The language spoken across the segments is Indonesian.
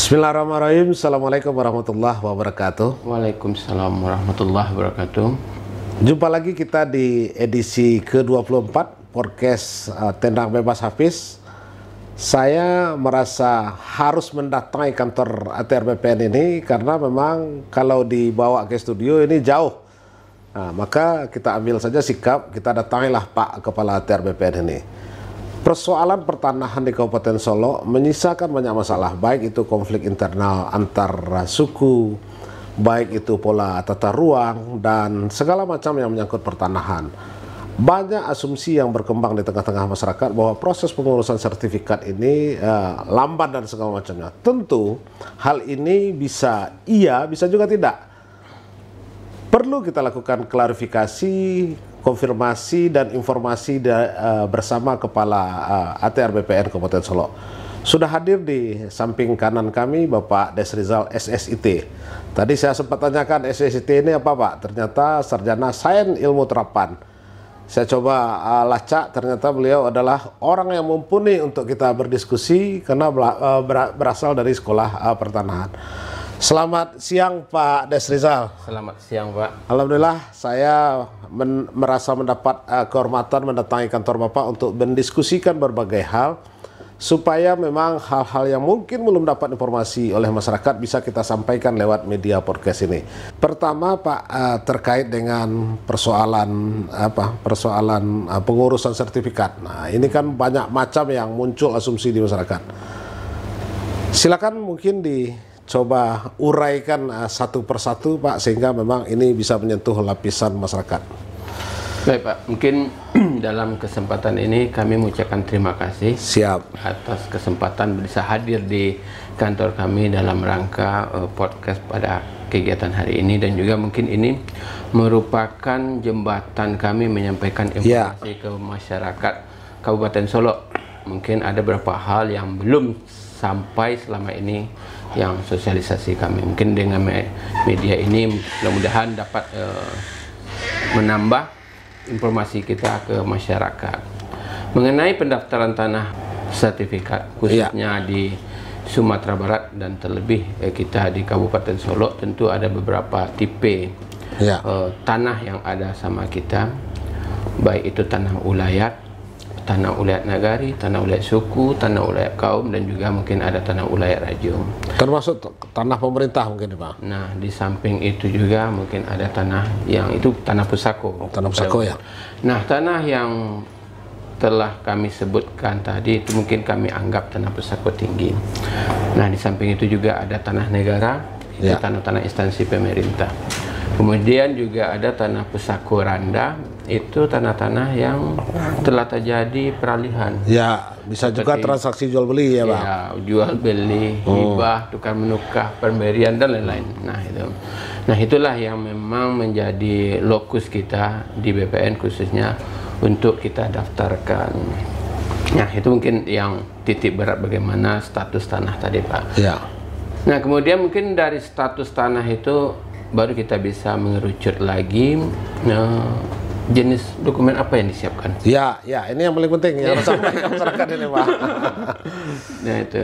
Bismillahirrahmanirrahim. Assalamualaikum warahmatullahi wabarakatuh. Waalaikumsalam warahmatullahi wabarakatuh. Jumpa lagi kita di edisi ke-24 podcast Tendang Bebas Hafiz. Saya merasa harus mendatangi kantor ATR BPN ini karena memang kalau dibawa ke studio ini jauh. Nah, maka kita ambil saja sikap, kita datangilah Pak Kepala ATR BPN ini. Persoalan pertanahan di Kabupaten Solo menyisakan banyak masalah, baik itu konflik internal antar suku, baik itu pola tata ruang, dan segala macam yang menyangkut pertanahan. Banyak asumsi yang berkembang di tengah-tengah masyarakat bahwa proses pengurusan sertifikat ini lambat dan segala macamnya. Tentu hal ini bisa iya, bisa juga tidak. Perlu kita lakukan klarifikasi, konfirmasi dan informasi bersama Kepala ATR BPN Kabupaten Solo. Sudah hadir di samping kanan kami Bapak Desrizal SSIT. Tadi saya sempat tanyakan SSIT ini apa Pak? Ternyata Sarjana Sains Ilmu Terapan. Saya coba lacak, ternyata beliau adalah orang yang mumpuni untuk kita berdiskusi karena berasal dari sekolah pertanahan. Selamat siang Pak Desrizal. Selamat siang Pak. Alhamdulillah saya merasa mendapat kehormatan mendatangi kantor Bapak untuk mendiskusikan berbagai hal supaya memang hal-hal yang mungkin belum dapat informasi oleh masyarakat bisa kita sampaikan lewat media podcast ini. Pertama Pak, terkait dengan persoalan pengurusan sertifikat. Nah, ini kan banyak macam yang muncul asumsi di masyarakat. Silakan mungkin coba uraikan satu persatu Pak, sehingga memang ini bisa menyentuh lapisan masyarakat. Baik Pak, mungkin dalam kesempatan ini kami mengucapkan terima kasih atas kesempatan bisa hadir di kantor kami dalam rangka podcast pada kegiatan hari ini, dan juga mungkin ini merupakan jembatan kami menyampaikan informasi ke masyarakat Kabupaten Solo. Mungkin ada beberapa hal yang belum sampai selama ini yang sosialisasi kami. Mungkin dengan media ini mudah-mudahan dapat menambah informasi kita ke masyarakat mengenai pendaftaran tanah sertifikat, khususnya di Sumatera Barat dan terlebih kita di Kabupaten Solo. Tentu ada beberapa tipe tanah yang ada sama kita, baik itu tanah ulayat, tanah ulayat nagari, tanah ulayat suku, tanah ulayat kaum, dan juga mungkin ada tanah ulayat rajung. Termasuk tanah pemerintah mungkin Pak? Nah, di samping itu juga mungkin ada tanah yang itu tanah pusako. Tanah pusako ya? Nah, tanah yang telah kami sebutkan tadi itu mungkin kami anggap tanah pusako tinggi. Nah, di samping itu juga ada tanah negara, itu tanah-tanah instansi pemerintah. Kemudian juga ada tanah pusako randa, itu tanah-tanah yang telah terjadi peralihan. Ya, bisa juga transaksi jual beli ya Pak? Ya, jual beli, hibah, tukar menukar, pemberian dan lain-lain. Nah itu, itulah yang memang menjadi lokus kita di BPN khususnya untuk kita daftarkan. Nah itu mungkin yang titik berat bagaimana status tanah tadi Pak. Ya. Nah kemudian mungkin dari status tanah itu baru kita bisa mengerucut lagi jenis dokumen apa yang disiapkan. Ya, ini yang paling penting yang harus sampaikan masyarakat ini Pak. Nah itu.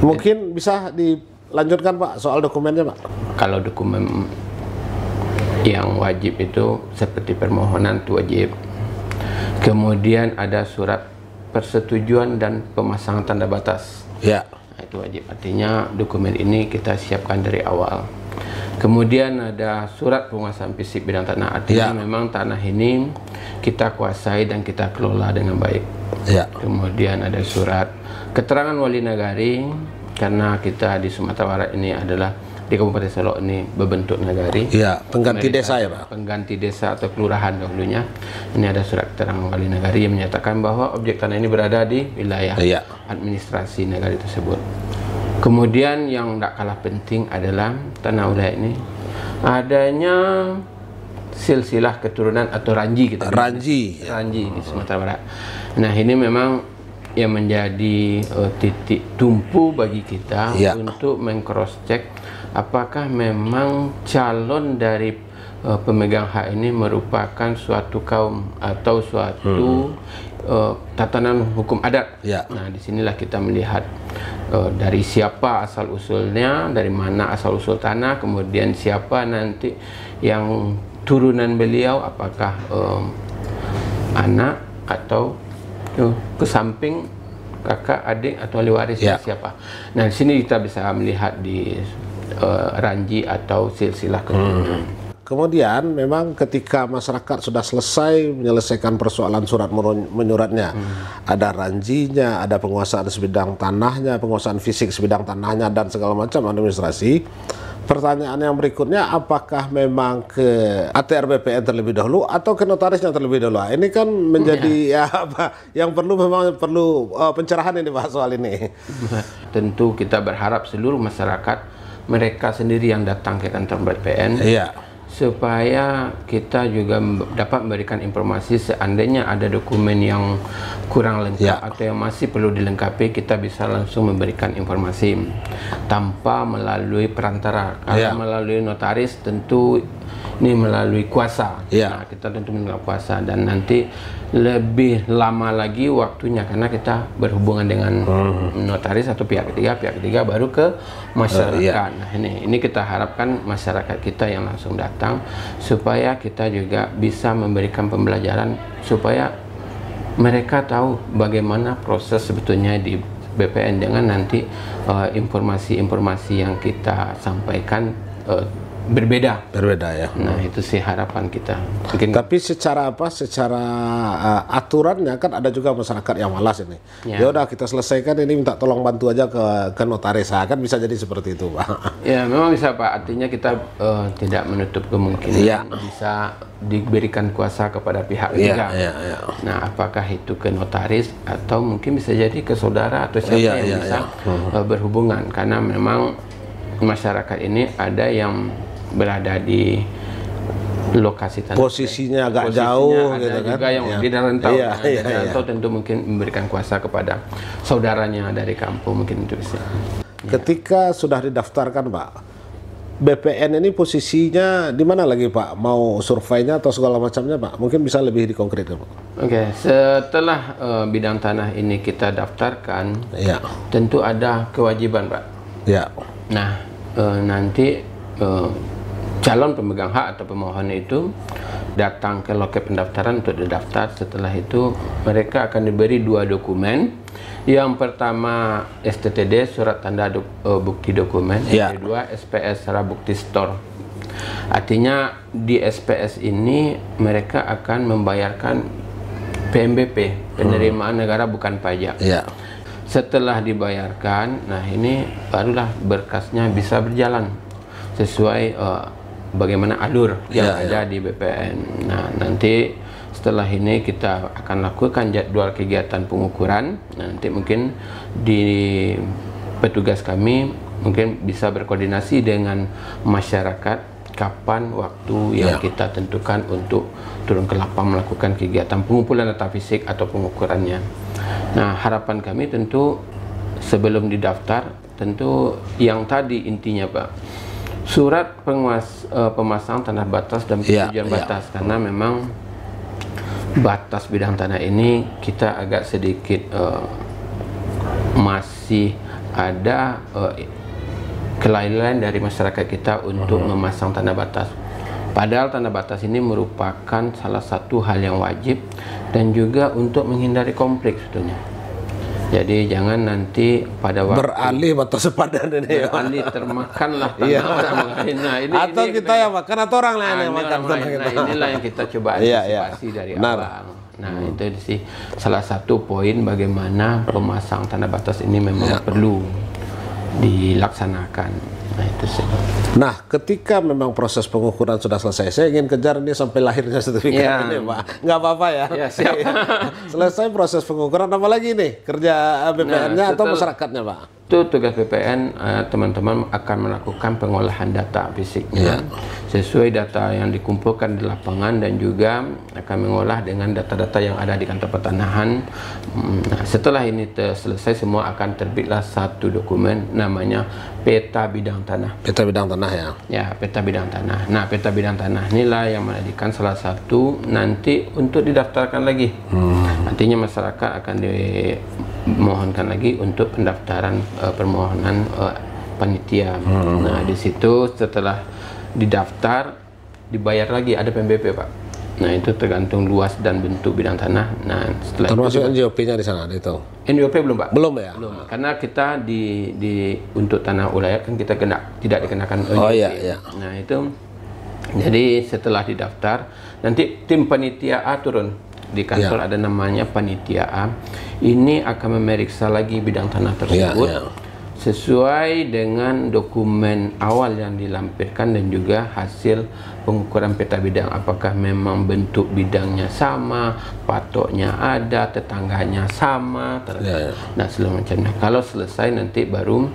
Mungkin bisa dilanjutkan Pak soal dokumennya Pak. Kalau dokumen yang wajib itu seperti permohonan itu wajib. Kemudian ada surat persetujuan dan pemasangan tanda batas. Ya. Nah, itu wajib. Artinya dokumen ini kita siapkan dari awal. Kemudian ada surat penguasaan fisik bidang tanah. Artinya memang tanah ini kita kuasai dan kita kelola dengan baik. Kemudian ada surat keterangan wali nagari, karena kita di Sumatera Barat ini adalah di Kabupaten Solo ini berbentuk nagari. Pengganti desa ya Pak? Pengganti desa atau kelurahan dahulunya. Ini ada surat keterangan wali nagari yang menyatakan bahwa objek tanah ini berada di wilayah administrasi nagari tersebut. Kemudian yang tidak kalah penting adalah tanah ulayat ini adanya silsilah keturunan atau ranji kita. Ranji di Sumatera Barat. Nah ini memang yang menjadi titik tumpu bagi kita untuk meng-cross check apakah memang calon dari pemegang hak ini merupakan suatu kaum atau suatu tatanan hukum adat. Nah disinilah kita melihat dari siapa asal usulnya, dari mana asal usul tanah, kemudian siapa nanti yang turunan beliau, apakah anak atau ke samping kakak, adik atau ahli warisnya siapa. Nah, di sini kita bisa melihat di ranji atau silsilah keturunan. Kemudian memang ketika masyarakat sudah selesai menyelesaikan persoalan surat menyuratnya, ada ranjinya, ada penguasaan sebidang tanahnya, penguasaan fisik sebidang tanahnya, dan segala macam administrasi. Pertanyaan yang berikutnya, apakah memang ke ATR BPN terlebih dahulu atau ke notarisnya terlebih dahulu? Ini kan menjadi yang memang perlu pencerahan ini Pak soal ini. Tentu kita berharap seluruh masyarakat mereka sendiri yang datang ke kantor BPN. Supaya kita juga dapat memberikan informasi seandainya ada dokumen yang kurang lengkap atau yang masih perlu dilengkapi, kita bisa langsung memberikan informasi tanpa melalui perantara. Karena melalui notaris tentu ini melalui kuasa. Nah, kita tentu melalui kuasa, dan nanti lebih lama lagi waktunya karena kita berhubungan dengan notaris atau pihak ketiga baru ke masyarakat. Nah, ini kita harapkan masyarakat kita yang langsung datang supaya kita juga bisa memberikan pembelajaran supaya mereka tahu bagaimana proses sebetulnya di BPN dengan nanti informasi-informasi yang kita sampaikan berbeda ya. Nah, itu sih harapan kita. Tapi secara aturannya kan ada juga masyarakat yang malas ini. Ya udah kita selesaikan ini, minta tolong bantu aja ke notaris. Kan bisa jadi seperti itu, Pak. Ya, memang bisa, Pak. Artinya kita tidak menutup kemungkinan bisa diberikan kuasa kepada pihak ketiga. Nah, apakah itu ke notaris atau mungkin bisa jadi ke saudara atau siapa yang bisa berhubungan, karena memang masyarakat ini ada yang berada di lokasi tanah, posisinya agak jauh, ada gitu juga kan? Yang tidak rentau, atau tentu mungkin memberikan kuasa kepada saudaranya dari kampung, mungkin itu bisa. Ketika sudah didaftarkan, Pak, BPN ini posisinya di mana lagi, Pak? Mau surveinya atau segala macamnya, Pak? Mungkin bisa lebih dikonkretkan, Pak. Setelah bidang tanah ini kita daftarkan, tentu ada kewajiban, Pak. Nah, nanti calon pemegang hak atau pemohon itu datang ke loket pendaftaran untuk didaftar. Setelah itu mereka akan diberi 2 dokumen. Yang pertama STTD, surat tanda bukti dokumen. Yang kedua SPS, secara bukti store. Artinya di SPS ini mereka akan membayarkan PNBP, penerimaan negara bukan pajak. Setelah dibayarkan, nah ini barulah berkasnya bisa berjalan sesuai bagaimana alur yang ada di BPN. Nah, nanti setelah ini kita akan lakukan jadwal kegiatan pengukuran. Nanti mungkin di petugas kami mungkin bisa berkoordinasi dengan masyarakat kapan waktu yang kita tentukan untuk turun ke lapang melakukan kegiatan pengumpulan data fisik atau pengukurannya. Nah, harapan kami tentu sebelum didaftar, tentu yang tadi intinya, Pak, surat pemasangan tanah batas dan persetujuan batas, karena memang batas bidang tanah ini kita agak sedikit masih ada kelalaian dari masyarakat kita untuk memasang tanda batas. Padahal tanda batas ini merupakan salah satu hal yang wajib dan juga untuk menghindari konflik sebetulnya. Jadi jangan nanti pada waktu beralih batas sepadan ini, beralih termakanlah tanah orang lain. Nah, atau kita yang makan atau orang lain yang makan tanah kita. Nah, inilah yang kita coba antisipasi dari awal. Nah, itu sih salah satu poin bagaimana pemasang tanda batas ini memang perlu dilaksanakan. Nah, itu sih. Nah, ketika memang proses pengukuran sudah selesai, saya ingin kejar ini sampai lahirnya sertifikat ini, Pak. Nggak apa-apa ya? Siap. Selesai proses pengukuran, apa lagi nih? Kerja BPN-nya atau masyarakatnya, Pak? Itu tugas BPN, teman-teman akan melakukan pengolahan data fisiknya sesuai data yang dikumpulkan di lapangan, dan juga akan mengolah dengan data-data yang ada di kantor pertanahan. Nah, setelah ini selesai semua, akan terbitlah satu dokumen namanya peta bidang tanah. Peta bidang tanah peta bidang tanah. Nah, peta bidang tanah inilah yang menjadikan salah satu nanti untuk didaftarkan lagi. Artinya masyarakat akan dimohonkan lagi untuk pendaftaran permohonan panitia. Nah, di situ setelah didaftar dibayar lagi, ada PMBP, Pak. Nah, itu tergantung luas dan bentuk bidang tanah. Nah, setelah termasuk NJOP-nya di sana itu. NJOP belum, Pak? Belum ya? Belum. Karena kita di untuk tanah ulayat kan kita tidak dikenakan NJOP. Oh iya, iya. Nah, itu jadi setelah didaftar nanti tim panitia A turun di kantor, ada namanya panitia A. Ini akan memeriksa lagi bidang tanah tersebut sesuai dengan dokumen awal yang dilampirkan dan juga hasil pengukuran peta bidang, apakah memang bentuk bidangnya sama, patoknya ada, tetangganya sama, nah segala macamnya. Kalau selesai nanti baru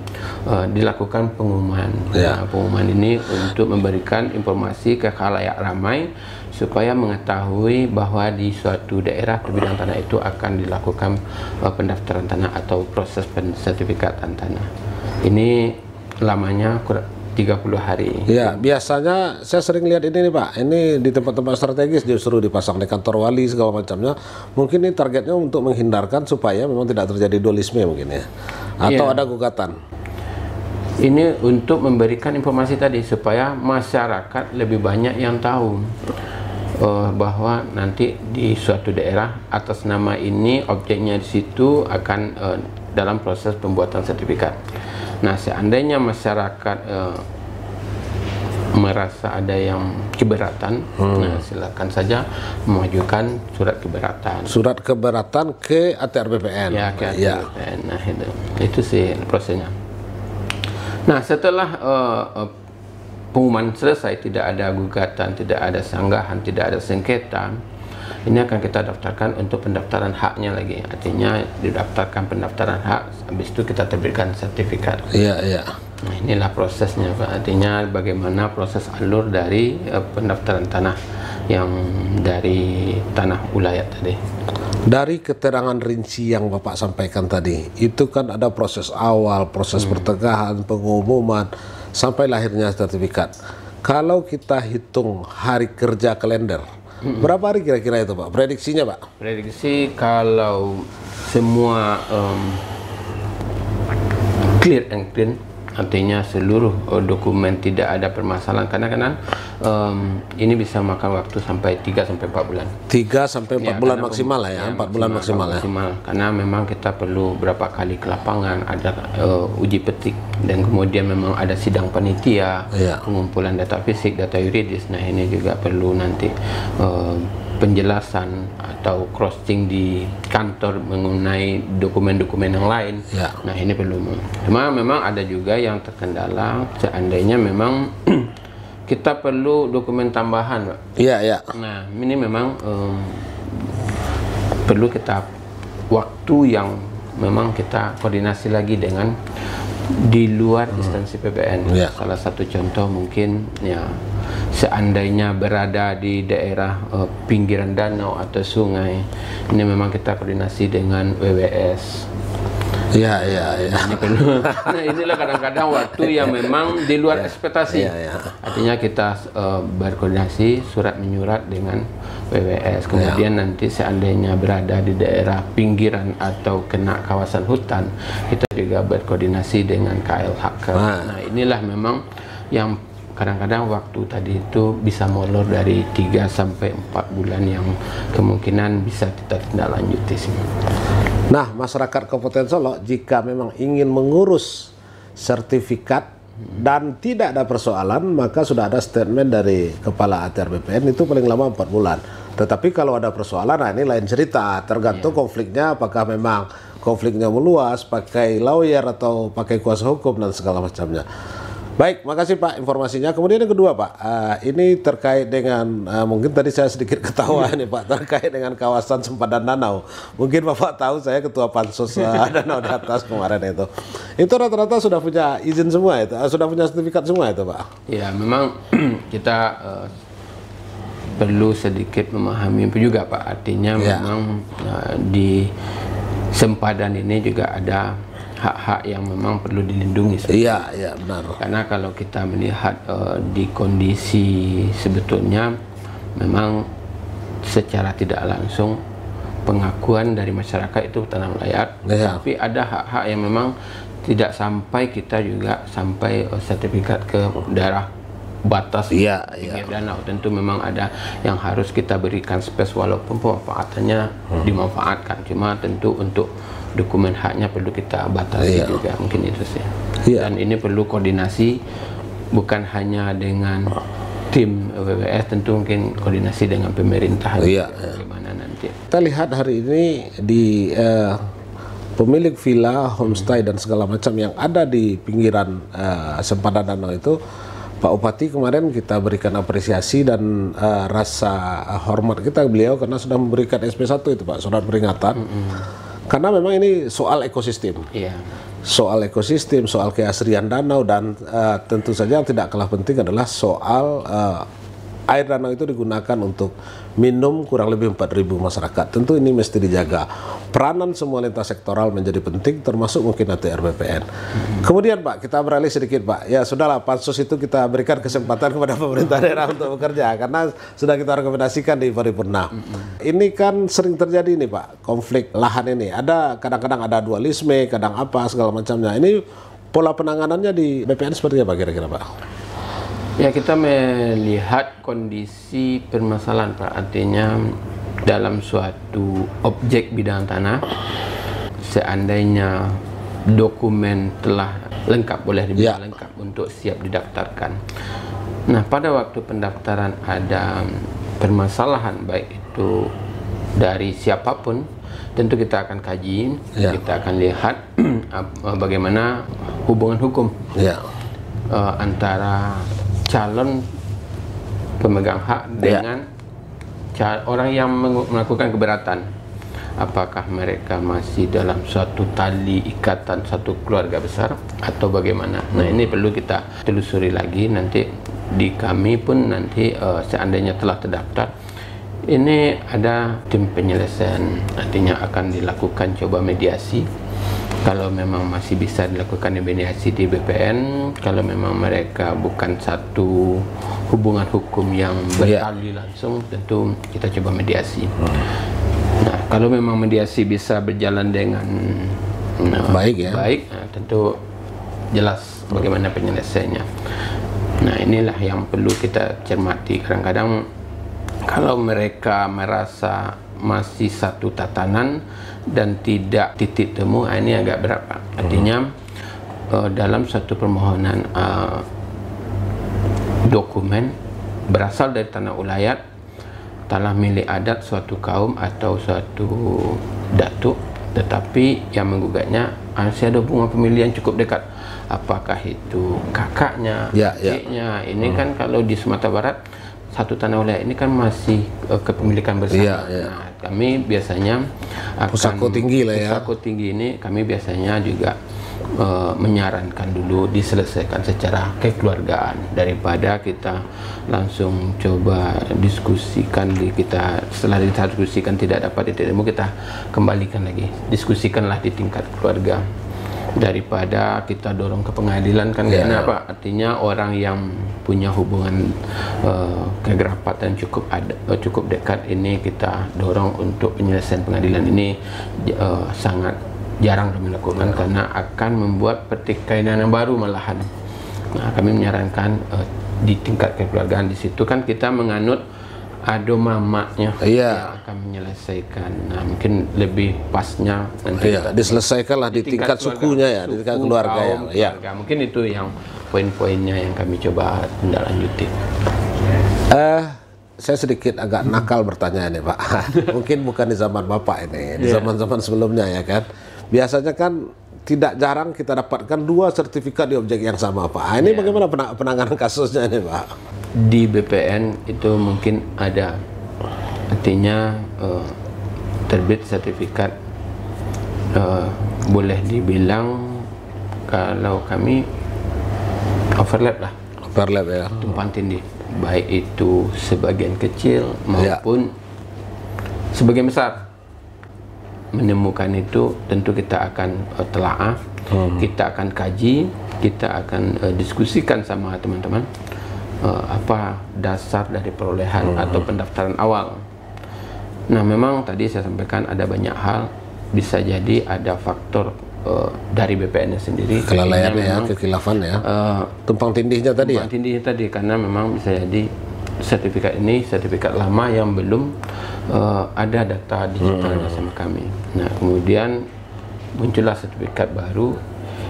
dilakukan pengumuman. Nah, pengumuman ini untuk memberikan informasi ke khalayak ramai supaya mengetahui bahwa di suatu daerah bidang tanah itu akan dilakukan pendaftaran tanah atau proses pensertifikatan tanah. Ini lamanya kurang 30 hari. Ya, biasanya saya sering lihat ini nih Pak, ini di tempat-tempat strategis justru dipasang di kantor wali segala macamnya. Mungkin ini targetnya untuk menghindarkan supaya memang tidak terjadi dualisme mungkin ya. Atau ada gugatan. Ini untuk memberikan informasi tadi supaya masyarakat lebih banyak yang tahu bahwa nanti di suatu daerah atas nama ini objeknya di situ akan dalam proses pembuatan sertifikat. Nah, seandainya masyarakat merasa ada yang keberatan, nah silakan saja mengajukan surat keberatan. Surat keberatan ke ATR BPN. Ya, ke ATR BPN. Nah, itu sih prosesnya. Nah, setelah pengumuman selesai, tidak ada gugatan, tidak ada sanggahan, tidak ada sengketa, ini akan kita daftarkan untuk pendaftaran haknya lagi. Artinya didaftarkan pendaftaran hak, habis itu kita terbitkan sertifikat. Iya, iya. Nah, inilah prosesnya, Pak. Artinya bagaimana proses alur dari pendaftaran tanah yang dari tanah ulayat tadi. Dari keterangan rinci yang Bapak sampaikan tadi, itu kan ada proses awal, proses pertengahan, pengumuman, sampai lahirnya sertifikat. Kalau kita hitung hari kerja kalender, berapa hari kira-kira itu Pak? Prediksinya Pak? Prediksi kalau semua clear and clean, artinya seluruh dokumen tidak ada permasalahan, karena ini bisa makan waktu sampai 3 sampai 4 bulan. 3 sampai 4 bulan maksimal lah ya, 4 bulan maksimal ya. Karena memang kita perlu berapa kali ke lapangan, ada uji petik, dan kemudian memang ada sidang panitia, pengumpulan data fisik, data yuridis. Nah, ini juga perlu nanti penjelasan atau cross-check di kantor mengenai dokumen-dokumen yang lain. Nah, ini perlu. Cuma memang ada juga yang terkendala seandainya memang kita perlu dokumen tambahan, Pak. Nah, ini memang perlu kita waktu yang memang kita koordinasi lagi dengan di luar instansi PPN. Salah satu contoh mungkin ya, seandainya berada di daerah pinggiran danau atau sungai, ini memang kita koordinasi dengan WWS. Ini perlu. Nah, inilah kadang-kadang waktu yang memang di luar ekspektasi. Artinya kita berkoordinasi surat menyurat dengan WWS. Kemudian nanti seandainya berada di daerah pinggiran atau kena kawasan hutan, kita juga berkoordinasi dengan KLHK. Nah, inilah memang yang kadang-kadang waktu tadi itu bisa molor dari 3 sampai 4 bulan yang kemungkinan bisa kita tindak lanjuti sih. Nah, masyarakat Kabupaten Solok jika memang ingin mengurus sertifikat dan tidak ada persoalan, maka sudah ada statement dari Kepala ATR BPN itu paling lama 4 bulan. Tetapi kalau ada persoalan, nah ini lain cerita, tergantung konfliknya, apakah memang konfliknya meluas, pakai lawyer atau pakai kuasa hukum dan segala macamnya. Baik, makasih Pak informasinya. Kemudian yang kedua Pak, ini terkait dengan mungkin tadi saya sedikit ketawa nih Pak, terkait dengan kawasan sempadan danau. Mungkin Bapak tahu saya ketua pansus danau di atas kemarin itu. Itu rata-rata sudah punya izin semua itu, sudah punya sertifikat semua itu Pak. Ya, memang kita perlu sedikit memahami juga Pak. Artinya memang di sempadan ini juga ada hak-hak yang memang perlu dilindungi. Iya, benar. Karena kalau kita melihat di kondisi sebetulnya memang secara tidak langsung pengakuan dari masyarakat itu tanah ulayat, tapi ada hak-hak yang memang tidak sampai kita juga sampai sertifikat ke daerah batas pinggir danau. Tentu memang ada yang harus kita berikan space walaupun pemanfaatannya dimanfaatkan, cuma tentu untuk dokumen haknya perlu kita batasi juga, mungkin itu sih. Dan ini perlu koordinasi bukan hanya dengan tim WWF, tentu mungkin koordinasi dengan pemerintah. Bagaimana nanti kita lihat hari ini di pemilik villa, homestay dan segala macam yang ada di pinggiran sempadan danau itu, Pak Bupati kemarin kita berikan apresiasi dan rasa hormat kita beliau karena sudah memberikan SP1 itu Pak, surat peringatan. Karena memang ini soal ekosistem. Soal ekosistem, soal keasrian danau, dan tentu saja yang tidak kalah penting adalah soal air danau itu digunakan untuk minum kurang lebih 4.000 masyarakat. Tentu ini mesti dijaga. Peranan semua lintas sektoral menjadi penting, termasuk mungkin ATR BPN. Kemudian Pak, kita beralih sedikit Pak. Ya sudahlah, pansus itu kita berikan kesempatan kepada pemerintah daerah untuk bekerja karena sudah kita rekomendasikan di paripurna. Ini kan sering terjadi nih Pak, konflik lahan ini. Ada kadang-kadang ada dualisme, kadang apa segala macamnya. Ini pola penanganannya di BPN seperti apa kira-kira Pak? Ya, kita melihat kondisi permasalahan Pak, artinya dalam suatu objek bidang tanah, seandainya dokumen telah lengkap, boleh dibilang lengkap untuk siap didaftarkan. Nah, pada waktu pendaftaran ada permasalahan baik itu dari siapapun, tentu kita akan kaji, kita akan lihat bagaimana hubungan hukum antara calon pemegang hak dengan orang yang melakukan keberatan. Apakah mereka masih dalam suatu tali ikatan satu keluarga besar atau bagaimana? Nah, ini perlu kita telusuri lagi. Nanti di kami pun nanti seandainya telah terdaftar, ini ada tim penyelesaian, artinya akan dilakukan coba mediasi. Kalau memang masih bisa dilakukan mediasi di BPN, kalau memang mereka bukan satu hubungan hukum yang bertali langsung, tentu kita coba mediasi. Nah, kalau memang mediasi bisa berjalan dengan baik, tentu jelas bagaimana penyelesaiannya. Nah, inilah yang perlu kita cermati. Kadang-kadang kalau mereka merasa masih satu tatanan dan tidak titik temu, ini agak berat Pak. Artinya dalam satu permohonan dokumen berasal dari tanah ulayat, tanah milik adat suatu kaum atau suatu datuk, tetapi yang menggugatnya masih ada hubungan pemilihan cukup dekat. Apakah itu kakaknya, adiknya? Ini kan kalau di Sumatera Barat satu tanah ulayat ini kan masih kepemilikan bersama. Nah, kami biasanya akan Pusako tinggi lah ya. Pusako tinggi ini kami biasanya juga menyarankan dulu diselesaikan secara kekeluargaan daripada kita langsung coba diskusikan setelah didiskusikan tidak dapat titik temu, kita kembalikan lagi, diskusikanlah di tingkat keluarga daripada kita dorong ke pengadilan, kan gak enak Pak. Artinya orang yang punya hubungan kekerabatan cukup dekat ini kita dorong untuk penyelesaian pengadilan ini sangat jarang kami lakukan karena akan membuat pertikaian yang baru malahan. Nah, kami menyarankan di tingkat kekeluargaan, di situ kan kita menganut ado mamaknya yang akan menyelesaikan. Nah, mungkin lebih pasnya nanti diselesaikanlah di tingkat sukunya ya, di tingkat keluarga keluarga. Mungkin itu yang poin-poinnya yang kami coba tindak lanjuti. Saya sedikit agak nakal bertanya ini Pak. Mungkin bukan di zaman Bapak ini, di zaman-zaman sebelumnya ya kan. Biasanya kan tidak jarang kita dapatkan 2 sertifikat di objek yang sama Pak. Ini bagaimana penanganan kasusnya ini Pak? Di BPN itu mungkin ada, artinya terbit sertifikat, boleh dibilang kalau kami overlap lah. Overlap ya. Tumpang tindih, baik itu sebagian kecil maupun sebagian besar. Menemukan itu tentu kita akan telaah, kita akan kaji, kita akan diskusikan sama teman-teman apa dasar dari perolehan atau pendaftaran awal. Nah, memang tadi saya sampaikan ada banyak hal, bisa jadi ada faktor dari BPN sendiri. Kelalaiannya ya, kekilafan ya. Tumpang tindihnya tadi ya? Tumpang tindihnya tadi, karena memang bisa jadi sertifikat ini sertifikat lama yang belum ada data digitalnya sama kami. Nah, kemudian muncullah sertifikat baru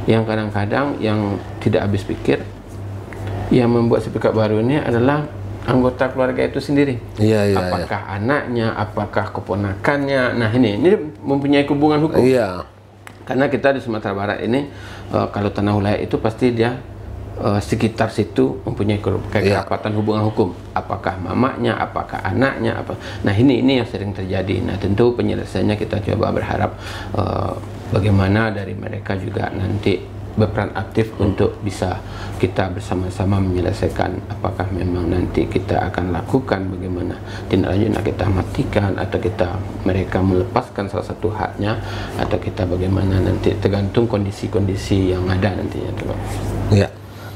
yang kadang-kadang yang tidak habis pikir, yang membuat sertifikat baru ini adalah anggota keluarga itu sendiri. Apakah anaknya, apakah keponakannya. Nah, ini mempunyai hubungan hukum. Karena kita di Sumatera Barat ini kalau tanah wilayah itu pasti dia sekitar situ mempunyai kekerabatan hubungan hukum. Apakah mamanya, apakah anaknya, apa. Nah, ini yang sering terjadi. Nah, tentu penyelesaiannya kita coba berharap bagaimana dari mereka juga nanti berperan aktif untuk bisa kita bersama-sama menyelesaikan apakah memang nanti kita akan lakukan bagaimana tindak lanjut, nak kita matikan atau mereka melepaskan salah satu haknya, atau kita bagaimana nanti, tergantung kondisi-kondisi yang ada nantinya. Ya.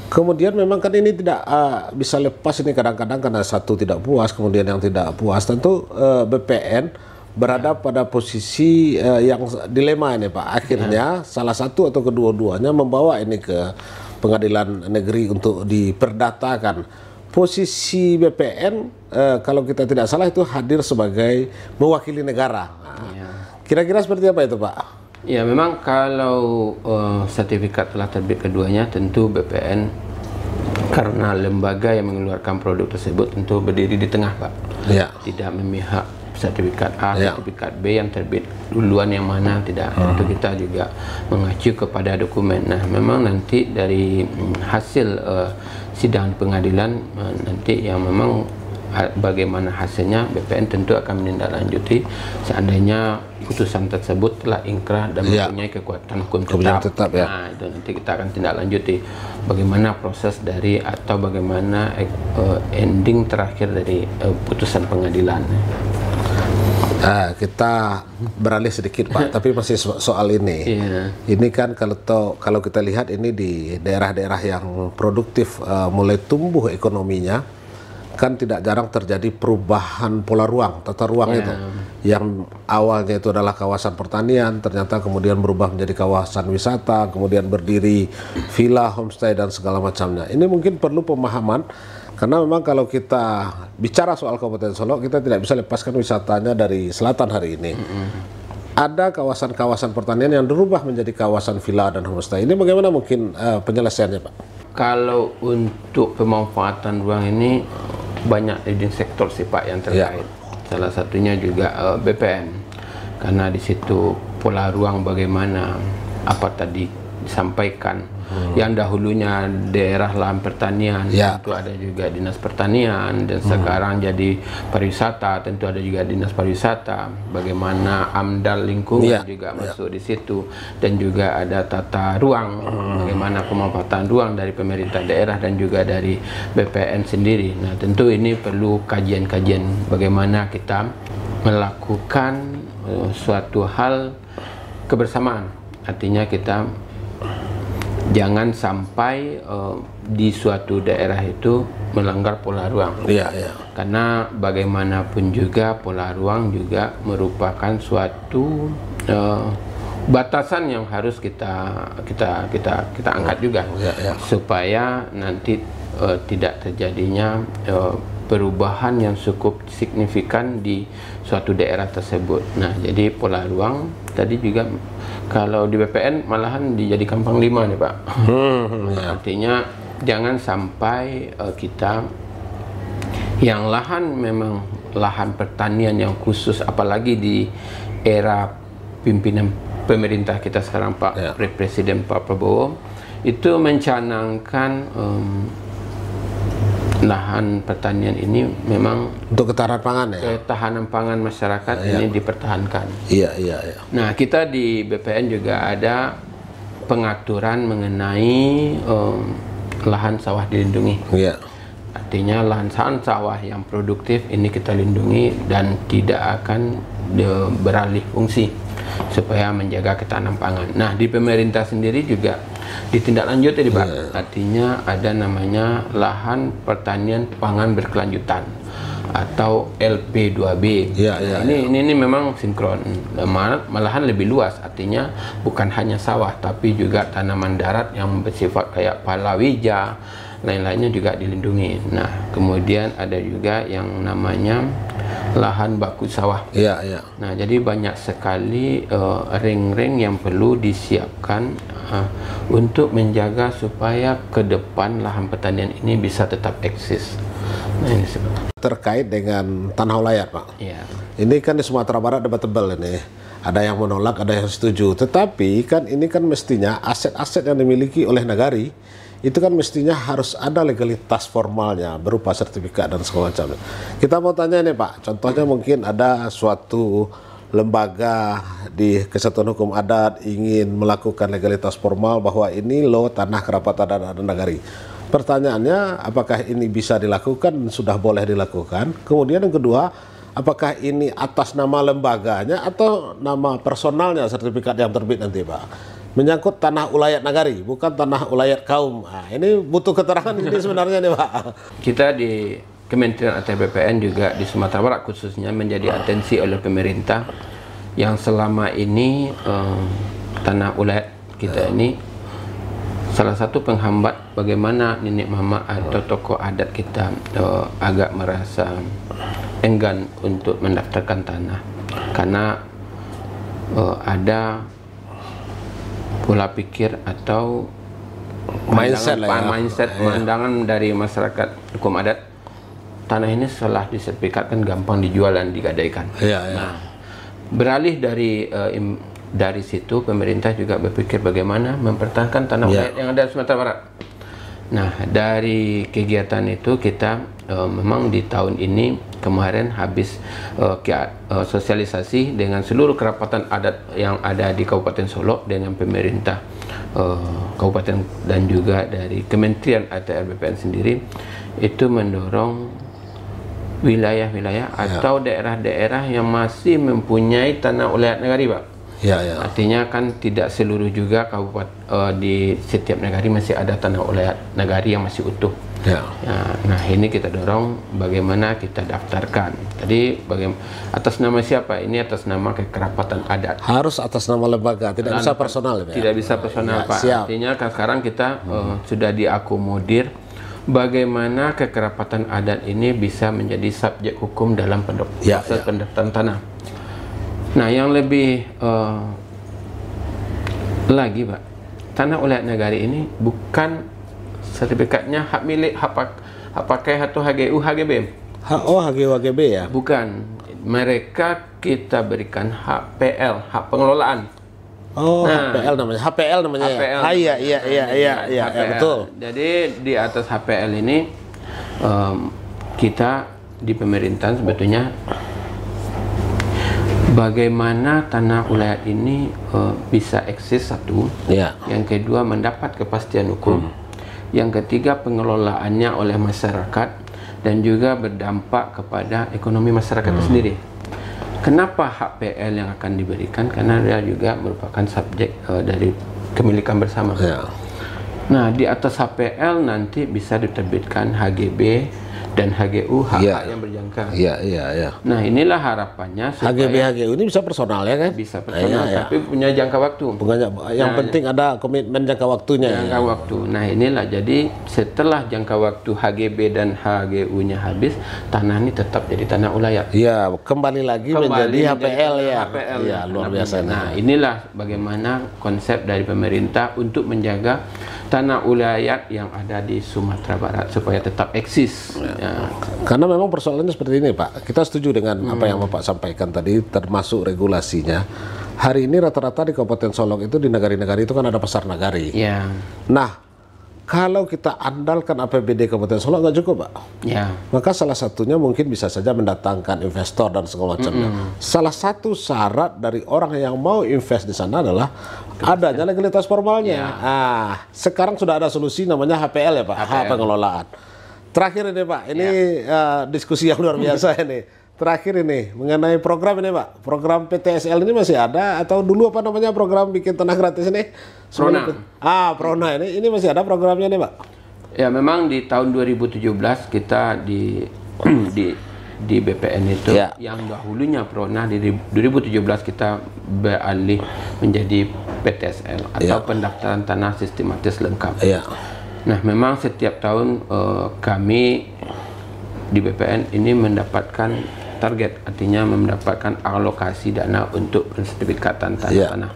Kemudian memang kan ini tidak bisa lepas ini, kadang-kadang karena satu tidak puas, kemudian yang tidak puas tentu BPN berada pada posisi yang dilema ini Pak. Akhirnya salah satu atau kedua-duanya membawa ini ke pengadilan negeri untuk diperdatakan. Posisi BPN kalau kita tidak salah itu hadir sebagai mewakili negara. Kira-kira seperti apa itu Pak? Ya, memang kalau sertifikat telah terbit keduanya, tentu BPN karena lembaga yang mengeluarkan produk tersebut tentu berdiri di tengah Pak. Tidak memihak sertifikat A, sertifikat B yang terbit duluan yang mana, tidak. Tentu kita juga mengacu kepada dokumen. Nah, memang nanti dari hasil sidang pengadilan nanti yang memang bagaimana hasilnya, BPN tentu akan menindaklanjuti seandainya putusan tersebut telah ingkrah dan mempunyai kekuatan hukum tetap. Nah, itu nanti kita akan tindaklanjuti bagaimana proses dari atau bagaimana ending terakhir dari putusan pengadilan. Kita beralih sedikit Pak, tapi masih soal ini. Ini kan kalau kita lihat ini di daerah-daerah yang produktif mulai tumbuh ekonominya, kan tidak jarang terjadi perubahan pola ruang, tata ruang itu. Yang awalnya itu adalah kawasan pertanian, ternyata kemudian berubah menjadi kawasan wisata, kemudian berdiri villa, homestay, dan segala macamnya. Ini mungkin perlu pemahaman, karena memang kalau kita bicara soal Kabupaten Solok, kita tidak bisa lepaskan wisatanya dari selatan hari ini. Ada kawasan-kawasan pertanian yang berubah menjadi kawasan villa dan homestay. Ini bagaimana mungkin penyelesaiannya Pak? Kalau untuk pemanfaatan ruang ini banyak leading sektor sih Pak yang terkait. Salah satunya juga BPN, karena di situ pola ruang bagaimana apa tadi disampaikan. Yang dahulunya daerah lahan pertanian, tentu ada juga dinas pertanian, dan sekarang jadi pariwisata, tentu ada juga dinas pariwisata. Bagaimana AMDAL lingkungan juga masuk di situ, dan juga ada tata ruang, bagaimana pemanfaatan ruang dari pemerintah daerah dan juga dari BPN sendiri. Nah, tentu ini perlu kajian-kajian bagaimana kita melakukan suatu hal kebersamaan. Artinya kita jangan sampai di suatu daerah itu melanggar pola ruang. Karena bagaimanapun juga pola ruang juga merupakan suatu batasan yang harus kita angkat juga, supaya nanti tidak terjadinya perubahan yang cukup signifikan di suatu daerah tersebut. Nah, jadi pola ruang tadi juga kalau di BPN malahan dijadikan panglima nih Pak. Artinya jangan sampai kita yang lahan memang lahan pertanian yang khusus, apalagi di era pimpinan pemerintah kita sekarang Pak Presiden Pak Prabowo, itu mencanangkan lahan pertanian ini memang untuk ketahanan pangan ketahanan pangan masyarakat ini dipertahankan. Nah, kita di BPN juga ada pengaturan mengenai lahan sawah dilindungi. Artinya lahan sawah yang produktif ini kita lindungi dan tidak akan beralih fungsi supaya menjaga ketahanan pangan. Nah, di pemerintah sendiri juga ditindaklanjuti Pak. Artinya ada namanya lahan pertanian pangan berkelanjutan. atau LP2B. Ini memang sinkron, malahan lebih luas, artinya bukan hanya sawah tapi juga tanaman darat yang bersifat kayak palawija, lain-lainnya juga dilindungi. Nah, kemudian ada juga yang namanya lahan baku sawah. Nah, jadi banyak sekali ring-ring yang perlu disiapkan untuk menjaga supaya ke depan lahan pertanian ini bisa tetap eksis. Nah, ini terkait dengan tanah ulayat, Pak. Ini kan di Sumatera Barat debatable ini. Ada yang menolak, ada yang setuju. Tetapi kan ini kan mestinya aset-aset yang dimiliki oleh negari itu kan mestinya harus ada legalitas formalnya berupa sertifikat dan segala macam. Kita mau tanya nih, Pak. Contohnya mungkin ada suatu lembaga di Kesatuan Hukum Adat ingin melakukan legalitas formal bahwa ini loh tanah kerapatan adat negari. Pertanyaannya, apakah ini bisa dilakukan, sudah boleh dilakukan? Kemudian yang kedua, apakah ini atas nama lembaganya atau nama personalnya sertifikat yang terbit nanti, Pak? Menyangkut tanah ulayat nagari, bukan tanah ulayat kaum. Nah, ini butuh keterangan ini sebenarnya nih, Pak. Kita di Kementerian ATR BPN juga di Sumatera Barat khususnya menjadi atensi oleh pemerintah yang selama ini tanah ulayat kita ini salah satu penghambat bagaimana nenek mama atau tokoh adat kita agak merasa enggan untuk mendaftarkan tanah karena ada pola pikir atau pandangan dari masyarakat hukum adat, tanah ini setelah disertifikatkan gampang dijual dan digadaikan. Nah, beralih dari situ pemerintah juga berpikir bagaimana mempertahankan tanah ulayat yang ada di Sumatera Barat. Nah, dari kegiatan itu kita memang di tahun ini kemarin habis sosialisasi dengan seluruh kerapatan adat yang ada di Kabupaten Solok dengan pemerintah kabupaten dan juga dari Kementerian ATR BPN sendiri, itu mendorong wilayah-wilayah atau daerah-daerah yang masih mempunyai tanah ulayat nagari, Pak. Artinya kan tidak seluruh juga kabupaten di setiap negari masih ada tanah ulayat nagari yang masih utuh. Nah, ini kita dorong bagaimana kita daftarkan. Tadi atas nama siapa? Ini atas nama kekerapatan adat. Harus atas nama lembaga, tidak bisa personal, ya? Tidak bisa personal, Pak. Artinya kan sekarang kita sudah diakomodir bagaimana kekerapatan adat ini bisa menjadi subjek hukum dalam proses pendaftaran tanah. Nah, yang lebih lagi, Pak, tanah ulayat nagari ini bukan sertifikatnya hak milik, hak pakai atau HGU HGB. HGU HGB ya? Bukan. Mereka kita berikan hak PL, hak pengelolaan. HPL namanya. HPL namanya. Iya, betul. Jadi di atas HPL ini kita di pemerintahan sebetulnya bagaimana tanah ulayat ini bisa eksis, satu. Yang kedua, mendapat kepastian hukum. Yang ketiga, pengelolaannya oleh masyarakat dan juga berdampak kepada ekonomi masyarakat itu sendiri. Kenapa HPL yang akan diberikan? Karena dia juga merupakan subjek dari kemilikan bersama. Nah, di atas HPL nanti bisa diterbitkan HGB dan HGU, hak-hak yang berjangka. Nah, inilah harapannya supaya HGB-HGU ini bisa personal ya kan? Bisa personal, tapi punya jangka waktu. Yang penting ada komitmen jangka waktunya. Jangka waktu. Nah, inilah jadi setelah jangka waktu HGB dan HGU-nya habis, tanah ini tetap jadi tanah ulayat. Kembali lagi menjadi HPL ya. HPL. Luar biasa. Nah, inilah bagaimana konsep dari pemerintah untuk menjaga tanah ulayat yang ada di Sumatera Barat supaya tetap eksis. Karena memang persoalannya seperti ini, Pak. Kita setuju dengan apa yang Bapak sampaikan tadi, termasuk regulasinya. Hari ini rata-rata di Kabupaten Solok itu di nagari-nagari itu kan ada pasar nagari. Nah, kalau kita andalkan APBD Kabupaten Solok nggak cukup, Pak. Maka salah satunya mungkin bisa saja mendatangkan investor dan segala macamnya. Salah satu syarat dari orang yang mau invest di sana adalah adanya legalitas formalnya. Sekarang sudah ada solusi namanya HPL ya, Pak. Hak pengelolaan. Terakhir ini, Pak, ini diskusi yang luar biasa ini. Terakhir ini mengenai program ini, Pak. Program PTSL ini masih ada atau dulu apa namanya program bikin tanah gratis ini? Prona. Prona ini masih ada programnya nih, Pak. Ya, memang di tahun 2017 kita di BPN itu yang dahulunya pernah di 2017 kita beralih menjadi PTSL atau pendaftaran tanah sistematis lengkap. Nah, memang setiap tahun kami di BPN ini mendapatkan target, artinya mendapatkan alokasi dana untuk pensertifikatan tanah-tanah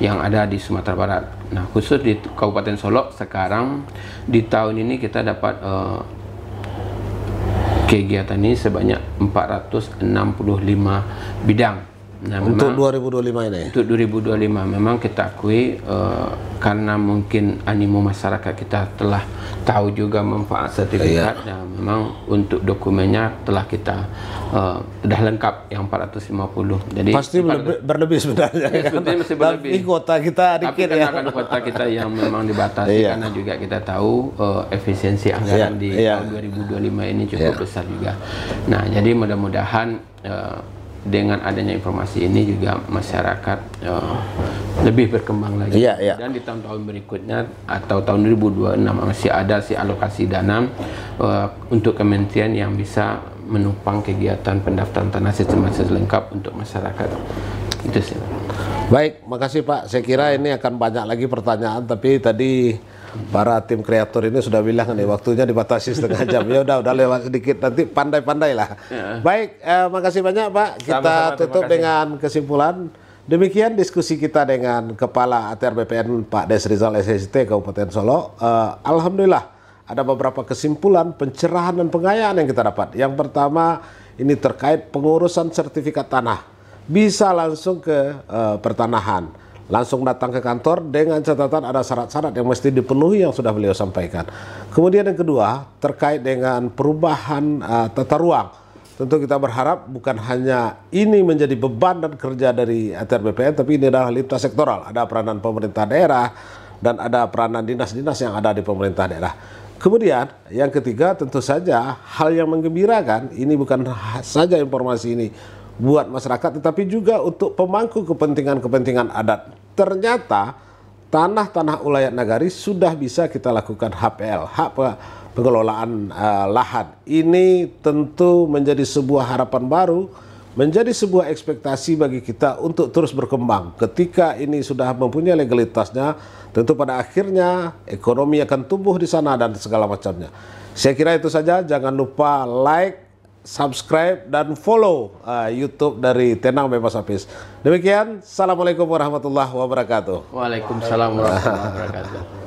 yang ada di Sumatera Barat. Nah, khusus di Kabupaten Solok sekarang di tahun ini kita dapat kegiatan ini sebanyak 465 bidang. Nah, untuk 2025 ini? Untuk 2025 memang kita akui karena mungkin animo masyarakat kita telah tahu juga manfaat sertifikat, dan memang untuk dokumennya telah kita sudah lengkap yang 450. Jadi pasti berlebih sebenarnya. Sebetulnya masih berlebih. Tapi kota kita dikit ya. Tapi kota kita yang memang dibatasi karena juga kita tahu efisiensi anggaran di tahun 2025 ini cukup besar juga. Nah, jadi mudah-mudahan dengan adanya informasi ini juga masyarakat lebih berkembang lagi. Dan di tahun-tahun berikutnya atau tahun 2026 masih ada alokasi dana untuk kementerian yang bisa menopang kegiatan pendaftaran tanah sistematis lengkap untuk masyarakat. Itu sih. Baik, makasih Pak. Saya kira ini akan banyak lagi pertanyaan, tapi tadi para tim kreator ini sudah bilang nih waktunya dibatasi setengah jam. Ya udah lewat sedikit, nanti pandai-pandai lah. Baik, makasih banyak Pak. Kita tutup dengan kesimpulan. Demikian diskusi kita dengan Kepala ATR BPN Pak Des Rizal SST Kabupaten Solo. Alhamdulillah ada beberapa kesimpulan, pencerahan dan pengayaan yang kita dapat. Yang pertama ini terkait pengurusan sertifikat tanah. Bisa langsung ke pertanahan. Langsung datang ke kantor dengan catatan ada syarat-syarat yang mesti dipenuhi yang sudah beliau sampaikan. Kemudian yang kedua terkait dengan perubahan tata ruang. Tentu kita berharap bukan hanya ini menjadi beban dan kerja dari ATR BPN, tapi ini adalah lintas sektoral. Ada peranan pemerintah daerah dan ada peranan dinas-dinas yang ada di pemerintah daerah. Kemudian yang ketiga tentu saja hal yang menggembirakan, ini bukan saja informasi ini buat masyarakat, tetapi juga untuk pemangku kepentingan-kepentingan adat. Ternyata tanah-tanah ulayat nagari sudah bisa kita lakukan HPL, hak pengelolaan lahan. Ini tentu menjadi sebuah harapan baru, menjadi sebuah ekspektasi bagi kita untuk terus berkembang. Ketika ini sudah mempunyai legalitasnya, tentu pada akhirnya ekonomi akan tumbuh di sana dan segala macamnya. Saya kira itu saja. Jangan lupa like, subscribe dan follow YouTube dari Tenang Bebas Hafiz. Demikian, Assalamualaikum warahmatullahi wabarakatuh. Waalaikumsalam warahmatullahi wabarakatuh.